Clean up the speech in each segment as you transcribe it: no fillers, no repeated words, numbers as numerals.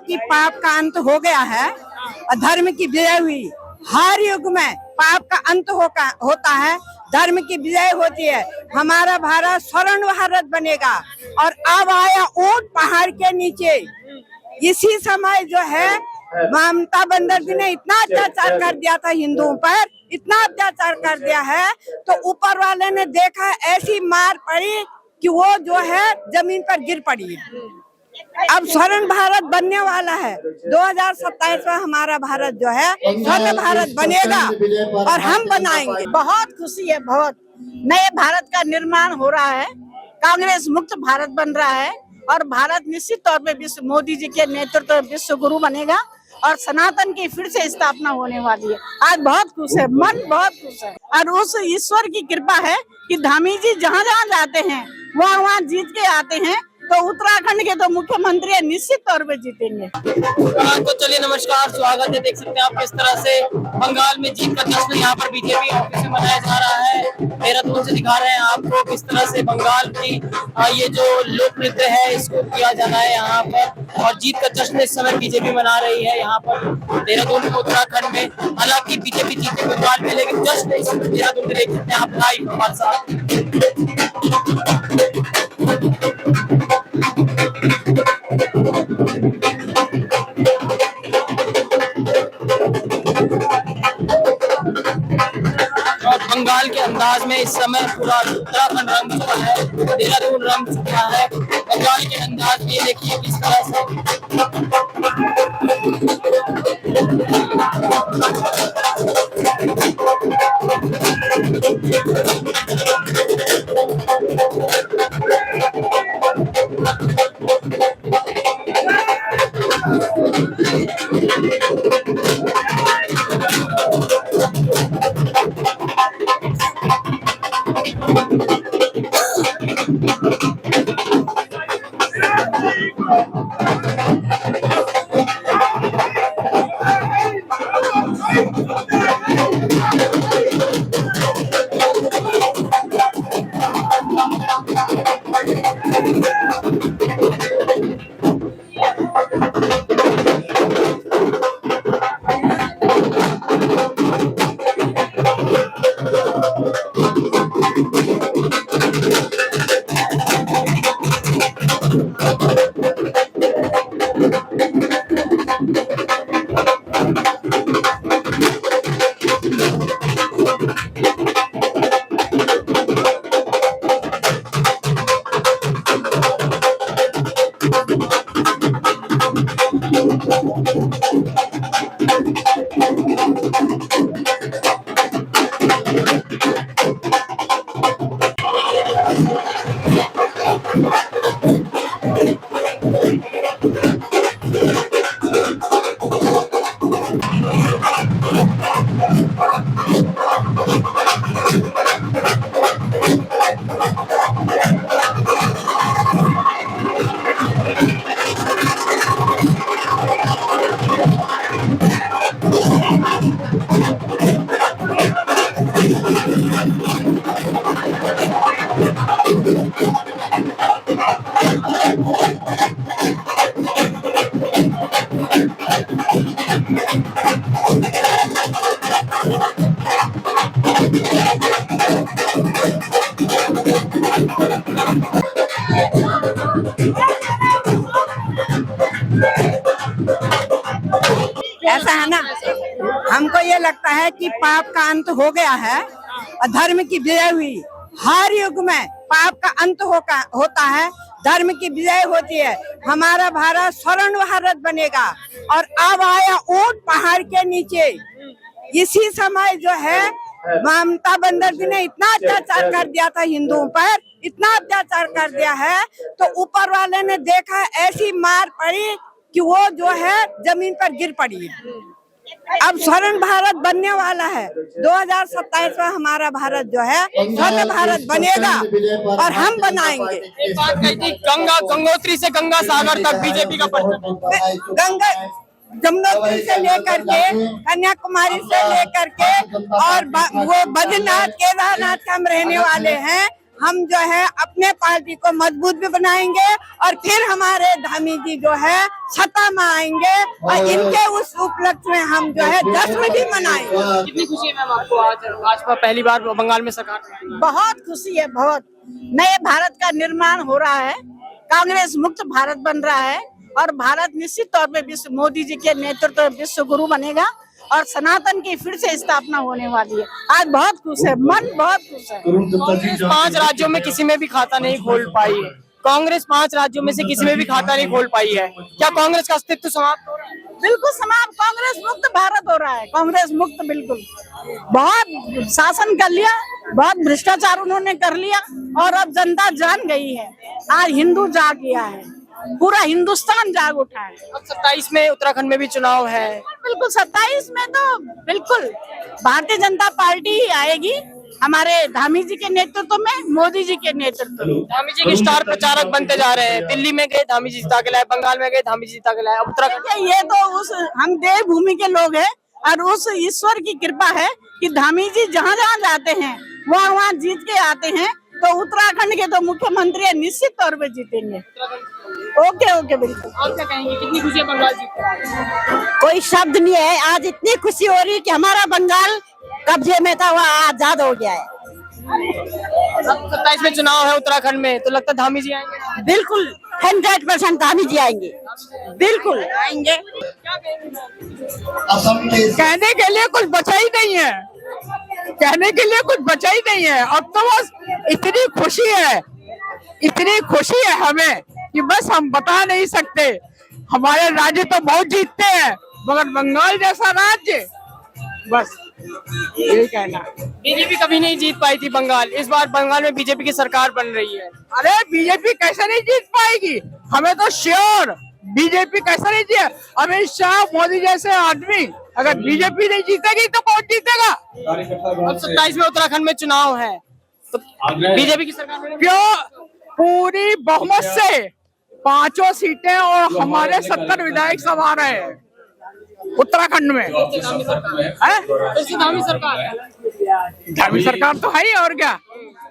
कि पाप का अंत हो गया है और धर्म की विजय हुई। हर युग में पाप का अंत होता है, धर्म की विजय होती है। हमारा भारत स्वर्ण भारत बनेगा। और अब आया ऊंट पहाड़ के नीचे। इसी समय जो है ममता बनर्जी ने इतना अत्याचार कर दिया था हिंदुओं पर, इतना अत्याचार कर दिया है, तो ऊपर वाले ने देखा ऐसी मार पड़ी कि वो जो है जमीन पर गिर पड़ी है। अब स्वर्ण भारत बनने वाला है। 2027 में हमारा भारत जो है स्वर्ण भारत बनेगा और हम बनाएंगे। बहुत खुशी है, बहुत नए भारत का निर्माण हो रहा है। कांग्रेस मुक्त भारत बन रहा है और भारत निश्चित तौर पे विश्व मोदी जी के नेतृत्व में विश्व गुरु बनेगा और सनातन की फिर से स्थापना होने वाली है। आज बहुत खुश है, मन बहुत खुश है और उस ईश्वर की कृपा है कि धामी जी जहाँ जहाँ जाते हैं वहाँ जीत के आते हैं। तो उत्तराखंड के तो मुख्यमंत्री निश्चित तौर पे जीतेंगे। तो चलिए नमस्कार, स्वागत है। देख सकते हैं आप किस तरह से बंगाल में जीत का जश्न यहाँ पर बीजेपी ऑफिस में मनाया जा रहा है। देहरादून से दिखा रहे हैं आपको किस तरह से बंगाल की ये जो लोक नृत्य है इसको किया जा रहा है यहाँ पर। और जीत का जश्न इस समय बीजेपी मना रही है यहाँ पर देहरादून में, उत्तराखंड में। हालांकि बीजेपी जीते बंगाल में, लेकिन जश्न इस समय देहरादून में देख सकते हैं आप लाइव हमारे साथ। बंगाल के अंदाज में इस समय पूरा उत्तराखंड रंग चुका है, देहरादून रंग चुका है। बंगाल के अंदाज में देखिए किस तरह से ऐसा है ना, हमको ये लगता है कि पाप का अंत हो गया है और धर्म की विजय हुई। हर युग में पाप का अंत होता है, धर्म की विजय होती है। हमारा भारत स्वर्ण भारत बनेगा। और अब आया ऊंट पहाड़ के नीचे। इसी समय जो है ममता बनर्जी ने इतना अत्याचार कर दिया था हिंदुओं पर, इतना अत्याचार कर दिया है, तो ऊपर वाले ने देखा ऐसी मार पड़ी कि वो जो है जमीन पर गिर पड़ी है। अब स्वर्ण भारत बनने वाला है। 2027 में हमारा भारत जो है स्वर्ण भारत बनेगा और हम बनाएंगे। एक बात कही थी, गंगोत्री से गंगा सागर तक बीजेपी का गंगा जमुनोत्री से लेकर के कन्याकुमारी से लेकर के और वो बद्रीनाथ केदारनाथ के हम रहने वाले हैं। हम जो है अपने पार्टी को मजबूत भी बनाएंगे और फिर हमारे धामी जी जो है सत्ता में आएंगे और इनके उस उपलक्ष्य में हम जो है जश्न भी मनाएंगे। कितनी खुशी है मैम आपको आज भाजपा पहली बार बंगाल में सरकार में? बहुत खुशी है, बहुत। नए भारत का निर्माण हो रहा है, कांग्रेस मुक्त भारत बन रहा है और भारत निश्चित तौर पे विश्व मोदी जी के नेतृत्व में विश्व गुरु बनेगा और सनातन की फिर से स्थापना होने वाली है। आज बहुत खुश है, मन बहुत खुश है। कांग्रेस 5 राज्यों में किसी में भी खाता नहीं खोल पाई है। कांग्रेस 5 राज्यों में से किसी में भी खाता नहीं खोल पाई है। क्या कांग्रेस का अस्तित्व समाप्त हो रहा है? बिल्कुल समाप्त। कांग्रेस मुक्त भारत हो रहा है, कांग्रेस मुक्त। बिल्कुल बहुत शासन कर लिया, बहुत भ्रष्टाचार उन्होंने कर लिया और अब जनता जान गई है। आज हिंदू जाग गया है, पूरा हिंदुस्तान जाग उठा है। अब 27 में उत्तराखंड में भी चुनाव है। बिल्कुल 27 में तो बिल्कुल भारतीय जनता पार्टी ही आएगी, हमारे धामी जी के नेतृत्व में, मोदी जी के नेतृत्व में। धामी जी के स्टार प्रचारक बनते जा रहे हैं। दिल्ली में गए धामी जी जिता के लाए, बंगाल में गए धामी जी जिता के लाए, अब उत्तराखंड। ये तो उस हम देवभूमि के लोग हैं और उस ईश्वर की कृपा है कि धामी जी जहाँ जहाँ जाते हैं वहाँ जीत के आते हैं। तो उत्तराखंड के तो मुख्यमंत्री निश्चित तौर पे जीतेंगे। ओके ओके बिल्कुल। आप क्या कहेंगे, कितनी खुशी है बंगाल जीत? कोई शब्द नहीं है। आज इतनी खुशी हो रही है कि हमारा बंगाल कब्जे में था वह आजाद हो गया है। अब 27 में चुनाव है उत्तराखंड में, तो लगता है धामी जी आएंगे? बिल्कुल 100% धामी जी आएंगे, बिल्कुल आएंगे। कहने के लिए कुछ बचा ही नहीं है, कहने के लिए कुछ बचा ही नहीं है। अब तो बस इतनी खुशी है, इतनी खुशी है हमें कि बस हम बता नहीं सकते। हमारे राज्य तो बहुत जीतते हैं मगर बंगाल जैसा राज्य, बस यही कहना। बीजेपी कभी नहीं जीत पाई थी बंगाल, इस बार बंगाल में बीजेपी की सरकार बन रही है। अरे बीजेपी कैसे नहीं जीत पाएगी, हमें तो श्योर बीजेपी कैसे नहीं जीत। अमित शाह मोदी जैसे आदमी, अगर बीजेपी नहीं जीतेगी तो कौन जीतेगा। अब 27 में उत्तराखंड में चुनाव है, तो बीजेपी की सरकार बनेगी? क्यों, पूरी बहुमत से 5 सीटें और हमारे 70 विधायक सभा रहे हैं उत्तराखंड में। धामी सरकार है। धामी सरकार तो है ही, और क्या।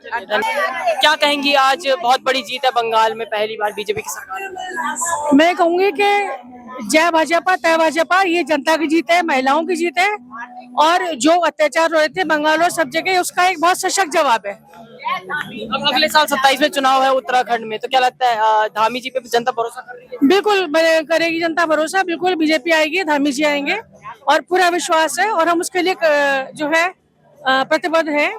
क्या कहेंगी, आज बहुत बड़ी जीत है बंगाल में, पहली बार बीजेपी की सरकार? मैं कहूंगी कि जय भाजपा तय भाजपा, ये जनता की जीत है, महिलाओं की जीत है और जो अत्याचार हो रहे थे बंगाल और सब जगह, उसका एक बहुत सशक्त जवाब है। अब अगले साल 27 में चुनाव है उत्तराखंड में, तो क्या लगता है धामी जी पे जनता भरोसा कर रही है? बिल्कुल करेगी जनता भरोसा, बिल्कुल बीजेपी आएगी, धामी जी आएंगे और पूरा विश्वास है और हम उसके लिए जो है प्रतिबद्ध है।